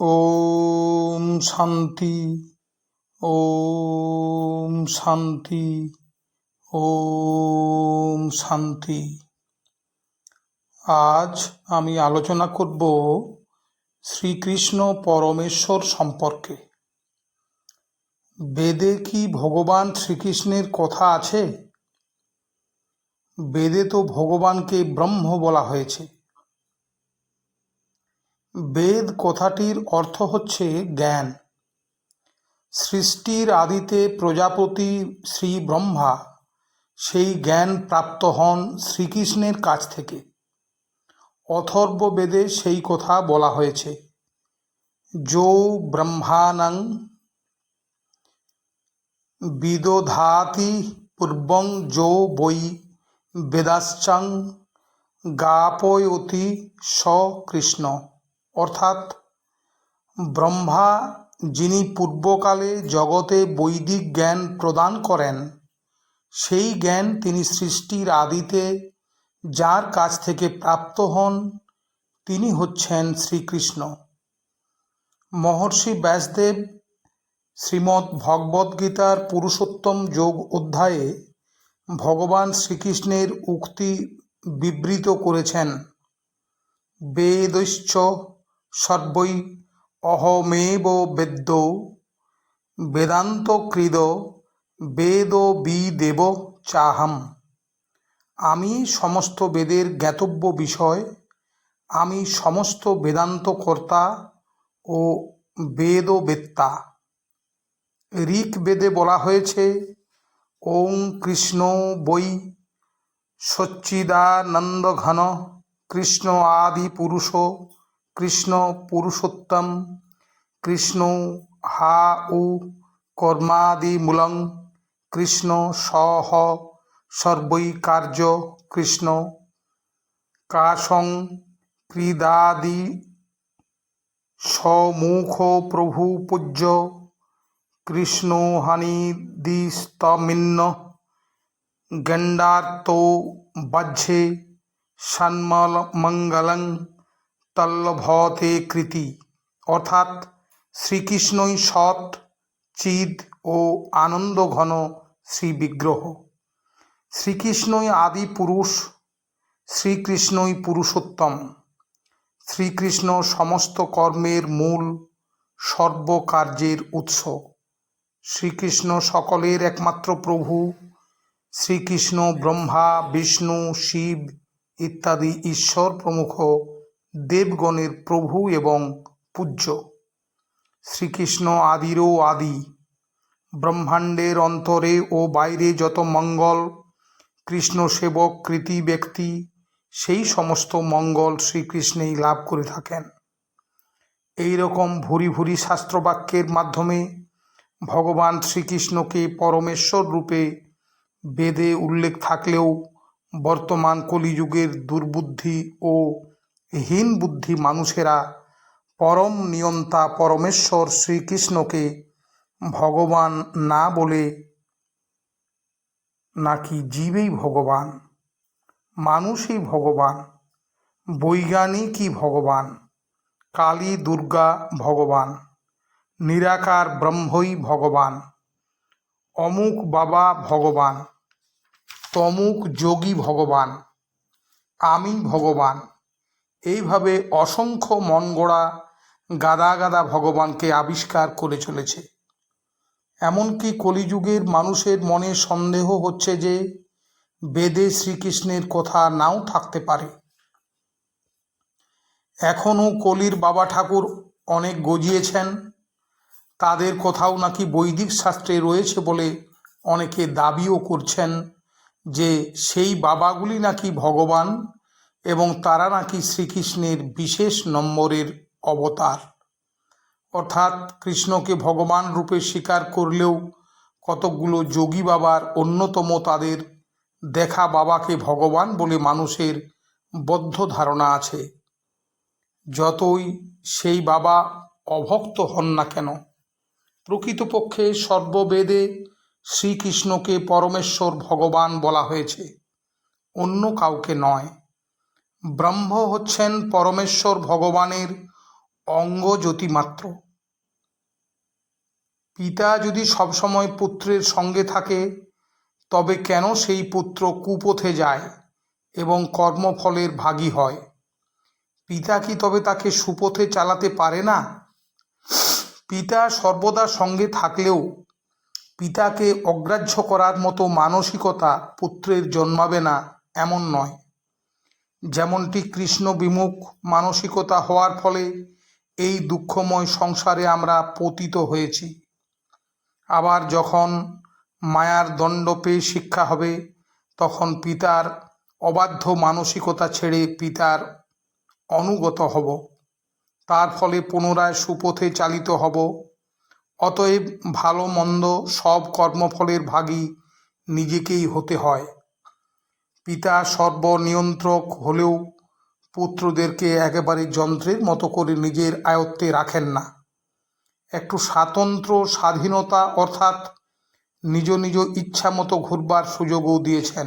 ওম শান্তি, ওম শান্তি, ওম শান্তি। আজ আমি আলোচনা করব শ্রীকৃষ্ণ পরমেশ্বর সম্পর্কে। বেদে কি ভগবান শ্রীকৃষ্ণের কথা আছে? বেদে তো ভগবানকে ব্রহ্ম বলা হয়েছে। বেদ কথাটির অর্থ হচ্ছে জ্ঞান। সৃষ্টির আদিতে প্রজাপতি শ্রী ব্রহ্মা সেই জ্ঞান প্রাপ্ত হন শ্রীকৃষ্ণের কাছ থেকে। অথর্ব বেদে সেই কথা বলা হয়েছে। যো ব্রহ্মাণং বিদধাতি পূর্বং যো বৈ বেদাশ্চাং গাপয়তি স কৃষ্ণ। অর্থাৎ ব্রহ্মা যিনি পূর্বকালে জগতে বৈদিক জ্ঞান প্রদান করেন, সেই জ্ঞান তিনি সৃষ্টির আদিতে যার কাছ থেকে প্রাপ্ত হন তিনি হচ্ছেন শ্রীকৃষ্ণ। মহর্ষি ব্যাসদেব শ্রীমদ্ ভগবদ্গীতার পুরুষোত্তম যোগ অধ্যায়ে ভগবান শ্রীকৃষ্ণের উক্তি বিবৃত করেছেন। বেদশ্চ সর্বৈ অহমেব বেদ্য বেদান্তকৃদ বেদবিদেব চাহম। আমি সমস্ত বেদের জ্ঞাতব্য বিষয়, আমি সমস্ত বেদান্তকর্তা ও বেদবেত্তা। ঋগ্বেদে বলা হয়েছে, ওং কৃষ্ণ বৈ সচ্চিদানন্দঘন কৃষ্ণ আদি পুরুষ কৃষ্ণ পুরুষোত্তম কৃষ্ণ হা উ কর্মাদিমূলং কৃষ্ণ সহ সর্বৈ কার্য কৃষ্ণ কাশং ক্রীদাদি সমুখ প্রভু পূজ্য কৃষ্ণ হানিদিস্তমিন্ন গণ্ডার্তো বাহ্যে সন্মঙ্গলং তল্লভতে কৃতি। অর্থাৎ শ্রীকৃষ্ণই সৎ, চিদ ও আনন্দঘন শ্রীবিগ্রহ। শ্রীকৃষ্ণই আদি পুরুষ, শ্রীকৃষ্ণই পুরুষোত্তম। শ্রীকৃষ্ণ সমস্ত কর্মের মূল, সর্বকার্যের উৎস। শ্রীকৃষ্ণ সকলের একমাত্র প্রভু। শ্রীকৃষ্ণ ব্রহ্মা, বিষ্ণু, শিব ইত্যাদি ঈশ্বর প্রমুখ দেবগণের প্রভু এবং পূজ্য। শ্রীকৃষ্ণ আদিরও আদি। ব্রহ্মাণ্ডের অন্তরে ও বাইরে যত মঙ্গল কৃষ্ণ সেবক কৃতি ব্যক্তি সেই সমস্ত মঙ্গল শ্রীকৃষ্ণেই লাভ করে থাকেন। এই রকম ভুরি ভুরি শাস্ত্রবাক্যের মাধ্যমে ভগবান শ্রীকৃষ্ণকে পরমেশ্বর রূপে বেদে উল্লেখ থাকলেও বর্তমান কলিযুগের দুর্বুদ্ধি ও হীন বুদ্ধি মানুষেরা পরম নিয়ন্তা পরমেশ্বর শ্রীকৃষ্ণকে ভগবান না বলে নাকি জীবই ভগবান, মানুষই ভগবান, বৈজ্ঞানিকই ভগবান, কালী দুর্গা ভগবান, নিরাকার ব্রহ্মই ভগবান, অমুক বাবা ভগবান, তমুক যোগী ভগবান, আমি ভগবান, এইভাবে অসংখ্য মনগড়া গাদা গাদা ভগবানকে আবিষ্কার করে চলেছে। এমনকি কলিযুগের মানুষের মনে সন্দেহ হচ্ছে যে বেদে শ্রীকৃষ্ণের কথা নাও থাকতে পারে। এখনও কলির বাবা ঠাকুর অনেক গজিয়েছেন, তাদের কথাও নাকি বৈদিক শাস্ত্রে রয়েছে বলে অনেকে দাবিও করছেন যে সেই বাবাগুলি নাকি ভগবান এবং তারা নাকি শ্রীকৃষ্ণের বিশেষ নম্বরের অবতার। অর্থাৎ কৃষ্ণকে ভগবান রূপে স্বীকার করলেও কতকগুলো যোগী বাবার অন্যতম তাদের দেখা বাবাকে ভগবান বলে মানুষের বদ্ধ ধারণা আছে। যতই সেই বাবা অভক্ত হন না কেন, প্রকৃতপক্ষে সর্ববেদে শ্রীকৃষ্ণকে পরমেশ্বর ভগবান বলা হয়েছে, অন্য কাউকে নয়। ব্রহ্ম হচ্ছেন পরমেশ্বর ভগবানের অঙ্গজ্যোতি মাত্র। পিতা যদি সবসময় পুত্রের সঙ্গে থাকে, তবে কেন সেই পুত্র কুপথে যায় এবং কর্মফলের ভাগী হয়? পিতা কি তবে তাকে সুপথে চালাতে পারে না? পিতা সর্বদা সঙ্গে থাকলেও পিতাকে অগ্রাহ্য করার মতো মানসিকতা পুত্রের জন্মাবে না এমন নয়। যেমনটি কৃষ্ণ বিমুখ মানসিকতা হওয়ার ফলে এই দুঃখময় সংসারে আমরা পতিত হয়েছি। আবার যখন মায়ার দণ্ড পেয়ে শিক্ষা হবে, তখন পিতার অবাধ্য মানসিকতা ছেড়ে পিতার অনুগত হব। তার ফলে পুনরায় সুপথে চালিত হব। অতএব ভালো মন্দ সব কর্মফলের ভাগী নিজেকেই হতে হয়। পিতা সর্বনিয়ন্ত্রক হলেও পুত্রদেরকে একেবারে যন্ত্রের মতো করে নিজের আয়ত্তে রাখেন না। একটু স্বাতন্ত্র স্বাধীনতা অর্থাৎ নিজ নিজ ইচ্ছা মতো ঘুরবার সুযোগও দিয়েছেন।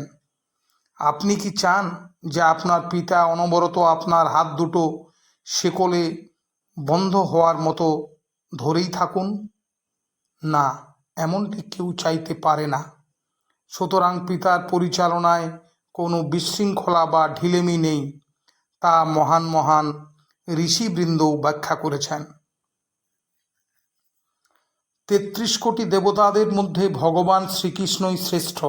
আপনি কি চান যে আপনার পিতা অনবরত আপনার হাত দুটো শেকলে বন্ধ হওয়ার মতো ধরেই থাকুন? না, এমনটি কেউ চাইতে পারে না। সুতরাং পিতার পরিচালনায় কোনো বিশৃঙ্খলা বা ঢিলেমি নেই, তা মহান মহান ঋষিবৃন্দও ব্যাখ্যা করেছেন। ৩৩ কোটি দেবতাদের মধ্যে ভগবান শ্রীকৃষ্ণই শ্রেষ্ঠ,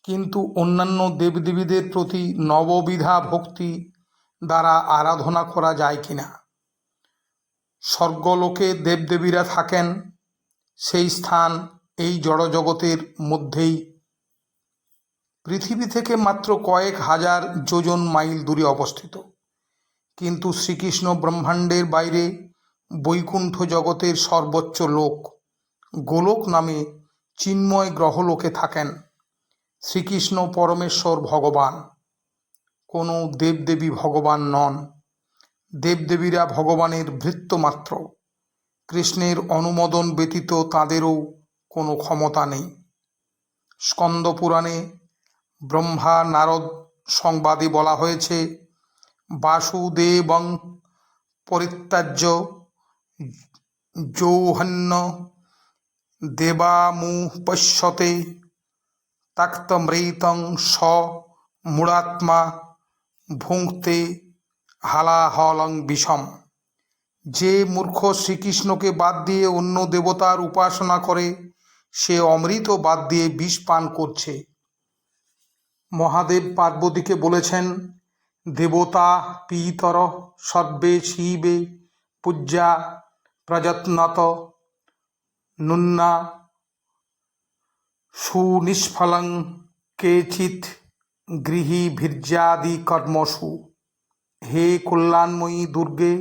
কিন্তু অন্যান্য দেবদেবীদের প্রতি নববিধা ভক্তি দ্বারা আরাধনা করা যায় কিনা? স্বর্গলোকে দেবদেবীরা থাকেন, সেই স্থান এই জড়জগতের মধ্যেই, পৃথিবী থেকে মাত্র কয়েক হাজার যোজন মাইল দূরে অবস্থিত। কিন্তু শ্রীকৃষ্ণ ব্রহ্মাণ্ডের বাইরে বৈকুণ্ঠ জগতের সর্বোচ্চ লোক গোলক নামে চিন্ময় গ্রহলোকে থাকেন। শ্রীকৃষ্ণ পরমেশ্বর ভগবান, কোনো দেবদেবী ভগবান নন। দেবদেবীরা ভগবানের ভৃত্য মাত্র। কৃষ্ণের অনুমোদন ব্যতীত তাঁদেরও কোনো ক্ষমতা নেই। স্কন্দ পুরাণে ব্রহ্মা নারদ সংবাদে বলা হয়েছে, বাসুদেবং পরিত্যাজ্য জৌহন্য দেবামুপশ্যতে তাক্তমৃতং স মূঢ়াত্মা ভুঙ্ক্তে হালাহলং বিষম। যে মূর্খ শ্রীকৃষ্ণকে বাদ দিয়ে অন্য দেবতার উপাসনা করে, সে অমৃত বাদ দিয়ে বিষ পান করছে। মহাদেব পার্বতীকে বলেছেন, দেবতা পিতর সর্বে শিবে পূজ্যা প্রযত্নত নুন্না সুনিষ্ফলং কেচিৎ গৃহী ভীর্যাদি কর্মসু। হে কল্যাণময়ী দুর্গে,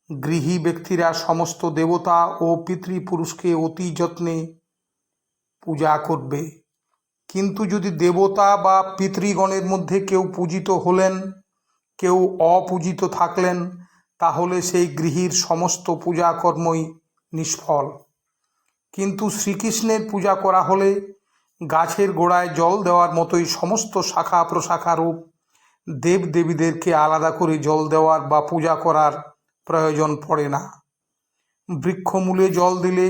গৃহী ব্যক্তিরা সমস্ত দেবতা ও পিতৃপুরুষকে অতি যত্নে পূজা করবে। কিন্তু যদি দেবতা বা পিতৃগণের মধ্যে কেউ পূজিত হলেন, কেউ অপূজিত থাকলেন, তাহলে সেই গৃহীর সমস্ত পূজাকর্মই নিষ্ফল। কিন্তু শ্রীকৃষ্ণের পূজা করা হলে গাছের গোড়ায় জল দেওয়ার মতোই সমস্ত শাখা প্রশাখারূপ দেবদেবীদেরকে আলাদা করে জল দেওয়ার বা পূজা করার প্রয়োজন পড়ে না। বৃক্ষমূলে জল দিলে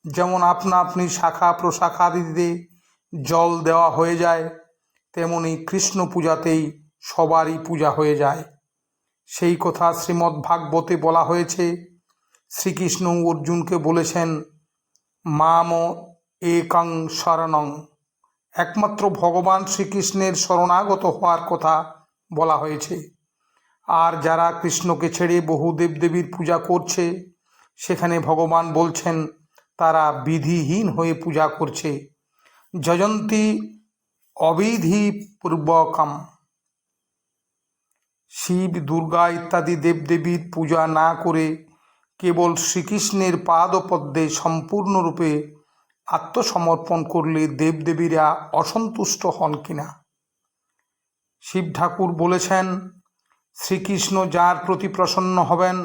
যেমন আপনা আপনি শাখা প্রশাখাদিতে জল দেওয়া হয়ে যায়, তেমনি কৃষ্ণ পূজাতেই সবারই পূজা হয়ে যায়। সেই কথা শ্রীমদ্ ভাগবতে বলা হয়েছে। শ্রীকৃষ্ণ অর্জুনকে বলেছেন, মাম একং শরণং। একমাত্র ভগবান শ্রীকৃষ্ণের শরণাগত হওয়ার কথা বলা হয়েছে। আর যারা কৃষ্ণকে ছেড়ে বহু দেবদেবীর পূজা করছে, সেখানে ভগবান বলছেন তারা বিধিহীন হয়ে পূজা করছে। যজন্তি অবিধিপূর্বকম। শিব, দুর্গা ইত্যাদি দেবদেবীর পূজা না করে কেবল শ্রীকৃষ্ণের পাদপদ্মে সম্পূর্ণরূপে আত্মসমর্পণ করলে দেবদেবীরা অসন্তুষ্ট হন কিনা? শিব ঠাকুর বলেছেন, শ্রীকৃষ্ণ যার প্রতি প্রসন্ন হবেন,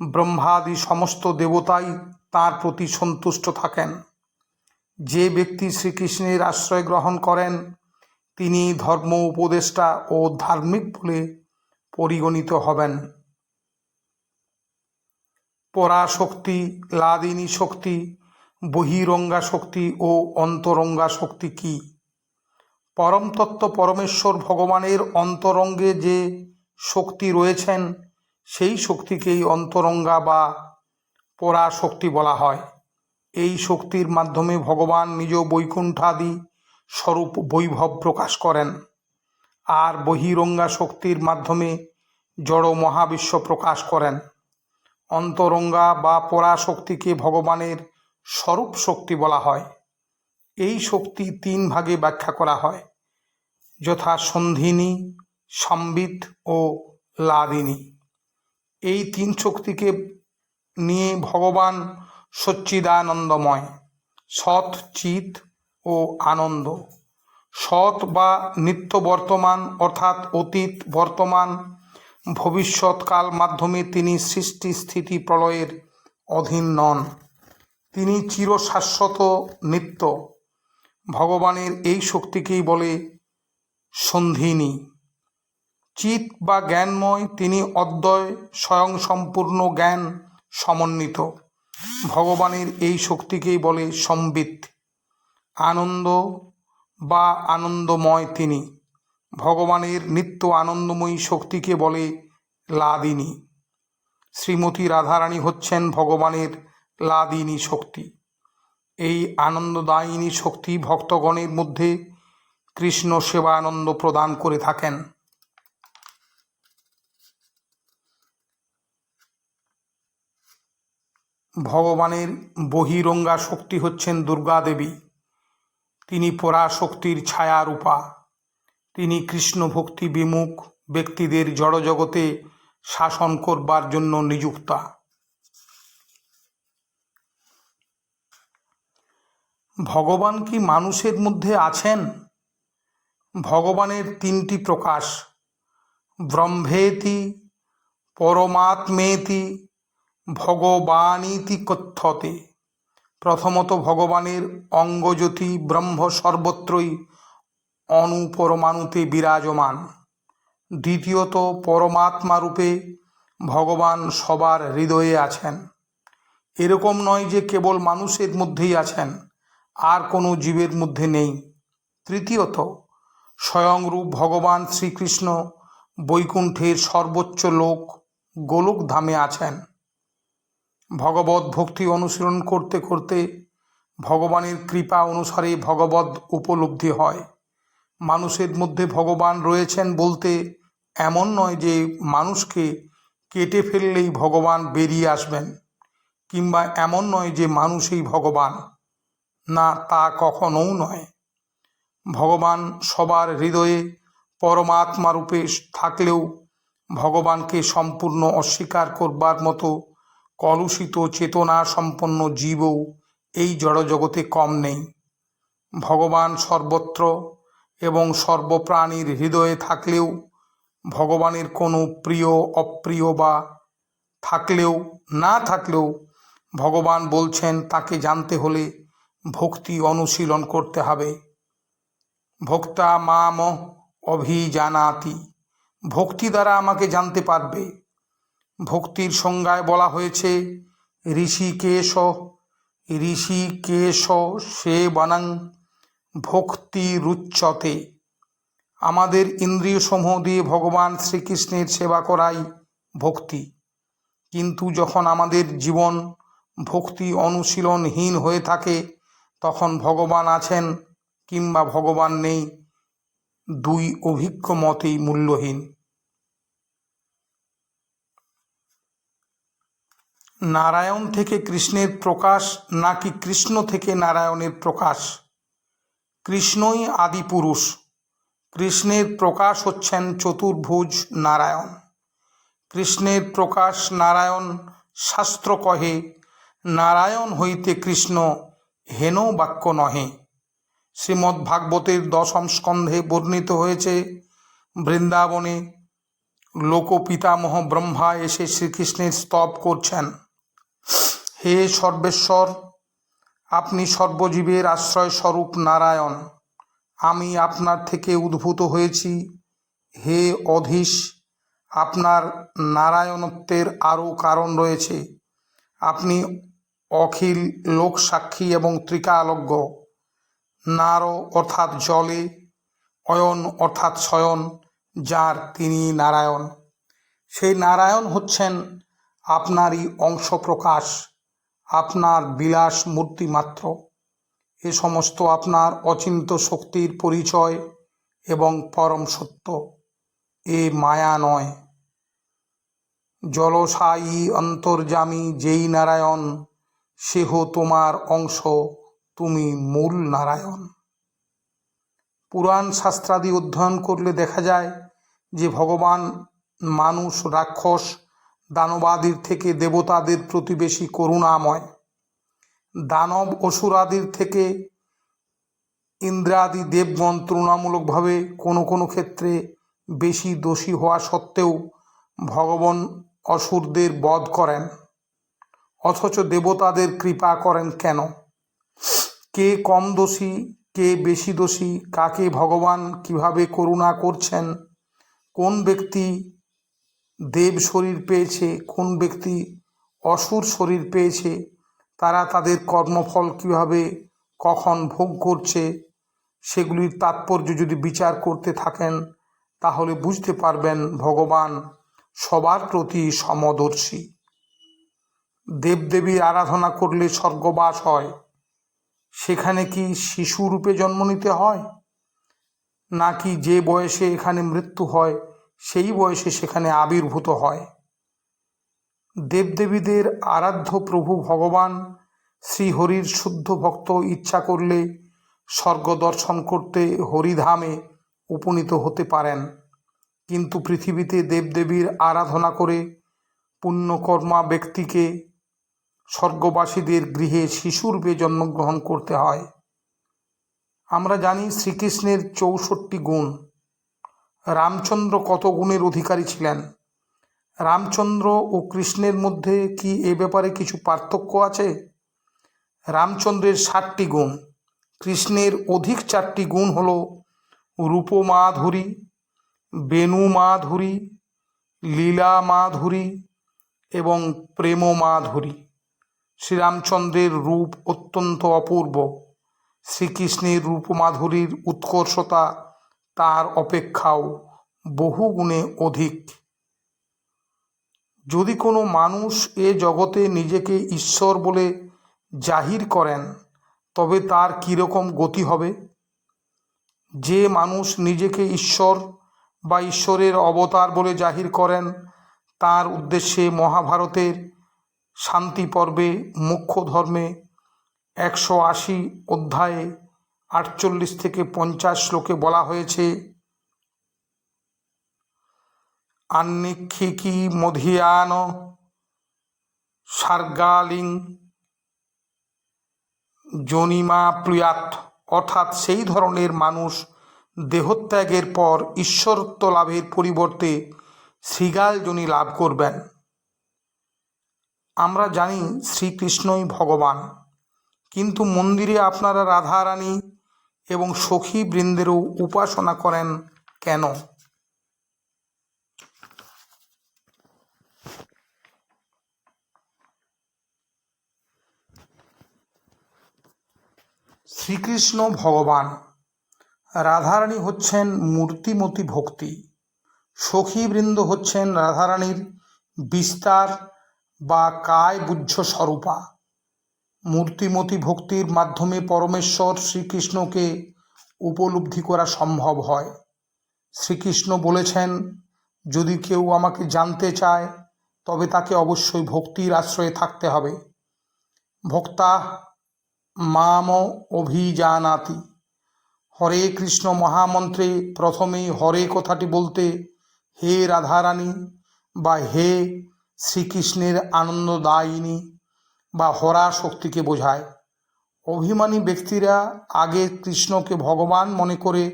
ব্রহ্মাদি সমস্ত দেবতাই তার প্রতি সন্তুষ্ট থাকেন। যে ব্যক্তি শ্রীকৃষ্ণের আশ্রয় গ্রহণ করেন, তিনি ধর্ম উপদেষ্টা ও ধার্মিক বলে পরিগণিত হবেন। পরাশক্তি, লাদিনী শক্তি, বহিরঙ্গা শক্তি ও অন্তরঙ্গা শক্তি কি? পরমতত্ত্ব পরমেশ্বর ভগবানের অন্তরঙ্গে যে শক্তি রয়েছেন সেই শক্তিকেই অন্তরঙ্গা বা পরাশক্তি বলা হয়। এই শক্তির মাধ্যমে ভগবান নিজ বৈকুণ্ঠাদি স্বরূপ বৈভব প্রকাশ করেন, আর বহিরঙ্গা শক্তির মাধ্যমে জড় মহাবিশ্ব প্রকাশ করেন। অন্তরঙ্গা বা পরাশক্তিকে ভগবানের স্বরূপ শক্তি বলা হয়। এই শক্তি 3 ভাগে ব্যাখ্যা করা হয়, যথা সন্ধিনী, সম্বিত ও লাদিনী। এই 3 শক্তিকে নিয়ে ভগবান সচ্চিদানন্দময়, সৎ, চিৎ ও আনন্দ। সৎ বা নিত্য বর্তমান, অর্থাৎ অতীত, বর্তমান, ভবিষ্যৎকাল মাধ্যমে তিনি সৃষ্টি স্থিতি প্রলয়ের অধীন নন। তিনি চিরশাশ্বত, নিত্য। ভগবানের এই শক্তিকেই বলে সন্ধিনী। চিৎ বা জ্ঞানময়, তিনি অদ্বয়, স্বয়ং সম্পূর্ণ জ্ঞান সমন্বিত। ভগবানের এই শক্তিকেই বলে সম্বিত। আনন্দ বা আনন্দময়, তিনি ভগবানের নিত্য আনন্দময়ী শক্তিকে বলে লাদিনী। শ্রীমতী রাধারানী হচ্ছেন ভগবানের লাদিনী শক্তি। এই আনন্দদায়িনী শক্তি ভক্তগণের মধ্যে কৃষ্ণ সেবানন্দ প্রদান করে থাকেন। ভগবানের বহিরঙ্গা শক্তি হচ্ছেন দুর্গা দেবী। তিনি পরাশক্তির ছায়ারূপা। তিনি কৃষ্ণ ভক্তি বিমুখ ব্যক্তিদের জড়জগতে শাসন করবার জন্য নিযুক্তা। ভগবান কি মানুষের মধ্যে আছেন? ভগবানের 3টি প্রকাশ, ব্রহ্মেতি, পরমাত্মেতি, ভগবানীতি কথ্যতে। প্রথমত ভগবানের অঙ্গজ্যোতি ব্রহ্ম সর্বত্রই অনুপরমাণুতে বিরাজমান। দ্বিতীয়ত পরমাত্মা রূপে ভগবান সবার হৃদয়ে আছেন। এরকম নয় যে কেবল মানুষের মধ্যেই আছেন, আর কোনো জীবের মধ্যে নেই। তৃতীয়ত স্বয়ংরূপ ভগবান শ্রীকৃষ্ণ বৈকুণ্ঠের সর্বোচ্চ লোক গোলক ধামে আছেন। ভগবত ভক্তি অনুশীলন করতে করতে ভগবানের কৃপা অনুসারে ভগবত উপলব্ধি হয়। মানুষের মধ্যে ভগবান রয়েছেন বলতে এমন নয় যে মানুষকে কেটে ফেললেই ভগবান বেরিয়ে আসবেন, কিংবা এমন নয় যে মানুষই ভগবান। না, তা কখনোও নয়। ভগবান সবার হৃদয়ে পরমাত্মা রূপে থাকলেও ভগবানকে সম্পূর্ণ অস্বীকার করবার মতো কলুষিত চেতনা সম্পন্ন জীবও এই জড়জগতে কম নেই। ভগবান সর্বত্র এবং সর্বপ্রাণীর হৃদয়ে থাকলেও ভগবানের কোনো প্রিয় অপ্রিয় বা থাকলেও না থাকলেও ভগবান বলছেন তাকে জানতে হলে ভক্তি অনুশীলন করতে হবে। ভক্তা মাম অভিজানাতি, ভক্তি দ্বারা আমাকে জানতে পারবে। ভক্তির সংজ্ঞায় বলা হয়েছে ঋষিকেশ সেবনং ভক্তি রুচ্যতে। আমাদের ইন্দ্রিয় সমূহ দিয়ে ভগবান শ্রীকৃষ্ণের সেবা করাই ভক্তি। কিন্তু যখন আমাদের জীবন ভক্তি অনুশীলনহীন হয়ে থাকে তখন ভগবান আছেন কিংবা ভগবান নেই, 2 অভিজ্ঞ মতেই মূল্যহীন। নারায়ণ থেকে কৃষ্ণের প্রকাশ নাকি কৃষ্ণ থেকে নারায়ণের প্রকাশ? কৃষ্ণই আদি পুরুষ। কৃষ্ণের প্রকাশ হচ্ছেন চতুর্ভুজ নারায়ণ। কৃষ্ণের প্রকাশ নারায়ণ। শাস্ত্র কহে নারায়ণ হইতে কৃষ্ণ হেন বাক্য নহে। শ্রীমদ্ ভাগবতের 10ম স্কন্ধে বর্ণিত হয়েছে, বৃন্দাবনে লোকপিতামহ ব্রহ্মা এসে শ্রীকৃষ্ণের স্তব করছেন। হে সর্বেশ্বর, আপনি সর্বজীবের আশ্রয় স্বরূপ নারায়ণ। আমি আপনার থেকে উদ্ভূত হয়েছি, হে অধীশ। আপনার নারায়ণত্বের আরও কারণ রয়েছে। আপনি অখিল লোক সাক্ষী এবং ত্রিকালজ্ঞ। নার অর্থাৎ জলে, অয়ন অর্থাৎ শয়ন, যার তিনি নারায়ণ। সেই নারায়ণ হচ্ছেন আপনারই অংশ প্রকাশ, আপনার বিলাস মূর্তি মাত্র। এ সমস্ত আপনার অচিন্ত শক্তির পরিচয় এবং পরম সত্য, এ মায়া নয়। জলসায়ী অন্তর্যামী যেই নারায়ণ, সেহ তোমার অংশ, তুমি মূল নারায়ণ। পুরাণ শাস্ত্রাদি অধ্যয়ন করলে দেখা যায় যে ভগবান মানুষ, রাক্ষস, দানবাদির থেকে দেবতাদের প্রতি বেশি করুণাময়। দানব অসুরাদির থেকে ইন্দ্রাদি দেবগণ তুলনামূলকভাবে কোনো কোনো ক্ষেত্রে বেশি দোষী হওয়া সত্ত্বেও ভগবান অসুরদের বধ করেন, অথচ দেবতাদের কৃপা করেন কেন? কে কম দোষী, কে বেশি দোষী, কাকে ভগবান কিভাবে করুণা করছেন, কোন ব্যক্তি দেব শরীর পেয়েছে, কোন ব্যক্তি অসুর শরীর পেয়েছে, তারা তাদের কর্মফল কিভাবে কখন ভোগ করছে, সেগুলির তাৎপর্য যদি বিচার করতে থাকেন তাহলে বুঝতে পারবেন ভগবান সবার প্রতি সমদর্শী। দেবদেবীর আরাধনা করলে স্বর্গবাস হয়, সেখানে কি শিশুরূপে জন্ম নিতে হয়, নাকি যে বয়সে এখানে মৃত্যু হয় সেই বয়সে সেখানে আবির্ভূত হয়? দেবদেবীদের আরাধ্য প্রভু ভগবান শ্রীহরির শুদ্ধ ভক্ত ইচ্ছা করলে স্বর্গ দর্শন করতে হরিধামে উপনীত হতে পারেন, কিন্তু পৃথিবীতে দেবদেবীর আরাধনা করে পুণ্যকর্মা ব্যক্তিকে স্বর্গবাসীদের গৃহে শিশুরূপে জন্মগ্রহণ করতে হয়। আমরা জানি শ্রীকৃষ্ণের 64 গুণ। রামচন্দ্র কত গুণের অধিকারী ছিলেন? রামচন্দ্র ও কৃষ্ণের মধ্যে কি এ ব্যাপারে কিছু পার্থক্য আছে? রামচন্দ্রের 60টি গুণ, কৃষ্ণের অধিক 4টি গুণ হল রূপমাধুরী, বেণুমাধুরী, লীলা মাধুরী এবং প্রেম মাধুরী। শ্রীরামচন্দ্রের রূপ অত্যন্ত অপূর্ব। শ্রীকৃষ্ণের রূপমাধুরীর উৎকর্ষতা তার অপেক্ষাও বহুগুণে অধিক। যদি কোনো মানুষ এ জগতে নিজেকে ঈশ্বর বলে জাহির করেন তবে তার কীরকম গতি হবে? যে মানুষ নিজেকে ঈশ্বর বা ঈশ্বরের অবতার বলে জাহির করেন তার উদ্দেশ্যে মহাভারতের শান্তি পর্বে মুখ্য ধর্মে 180 অধ্যায়ে 48 থেকে 50 শ্লোকে বলা হয়েছে, আন্নিক্ষিকি মধিয়ান সার্গালিং জনিমা প্লুয়াত, অর্থাৎ সেই ধরনের মানুষ দেহত্যাগের পর ঈশ্বরত্ব লাভের পরিবর্তে শৃগাল যোনি লাভ করবেন। আমরা জানি শ্রীকৃষ্ণই ভগবান, কিন্তু মন্দিরে আপনারা রাধারানী এবং সখী বৃন্দেরও উপাসনা করেন কেন? শ্রীকৃষ্ণ ভগবান, রাধারানী হচ্ছেন মূর্তিমতী ভক্তি, সখীবৃন্দ হচ্ছেন রাধারানীর বিস্তার বা কায়বুহ্য স্বরূপা। মূর্তিমতী ভক্তির মাধ্যমে পরমেশ্বর শ্রীকৃষ্ণকে উপলব্ধি করা সম্ভব হয়। শ্রীকৃষ্ণ বলেছেন, যদি কেউ আমাকে জানতে চায় তবে তাকে অবশ্যই ভক্তির আশ্রয়ে থাকতে হবে। ভক্তা মাম অভিজানাতি। হরে কৃষ্ণ মহামন্ত্রে প্রথমেই হরে কথাটি বলতে হে রাধারানী বা হে শ্রীকৃষ্ণের আনন্দদায়িনী বা হরা শক্তিকে বোঝায়। অভিমানী ব্যক্তিরা আগে কৃষ্ণকে ভগবান মনে করে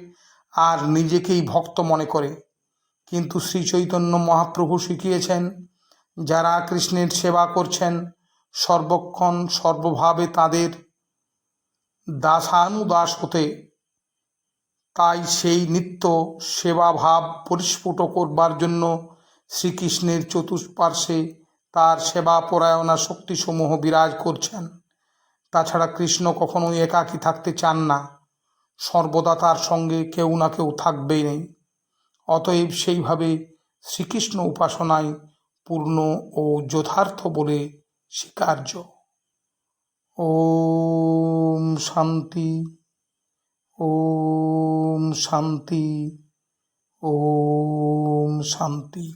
আর নিজেকেই ভক্ত মনে করে, কিন্তু শ্রী চৈতন্য মহাপ্রভু শিখিয়েছেন যারা কৃষ্ণের সেবা করছেন সর্বক্ষণ সর্বভাবে তাদের দাসানুদাস হতে তাই সেই নিত্য সেবাভাব পরিস্ফুট করবার জন্য শ্রীকৃষ্ণের চতুষ্পার্শ্বে তার সেবাপরায়ণা শক্তিসমূহ বিরাজ করছেন। তাছাড়া কৃষ্ণ কখনোই একাকী থাকতে চান না, সর্বদা তার সঙ্গে কেউ না কেউ থাকবেই নেই। অতএব সেইভাবে শ্রীকৃষ্ণ উপাসনায় পূর্ণ ও যথার্থ বলে স্বীকার্য। ওম শান্তি, ওম শান্তি, ওম শান্তি।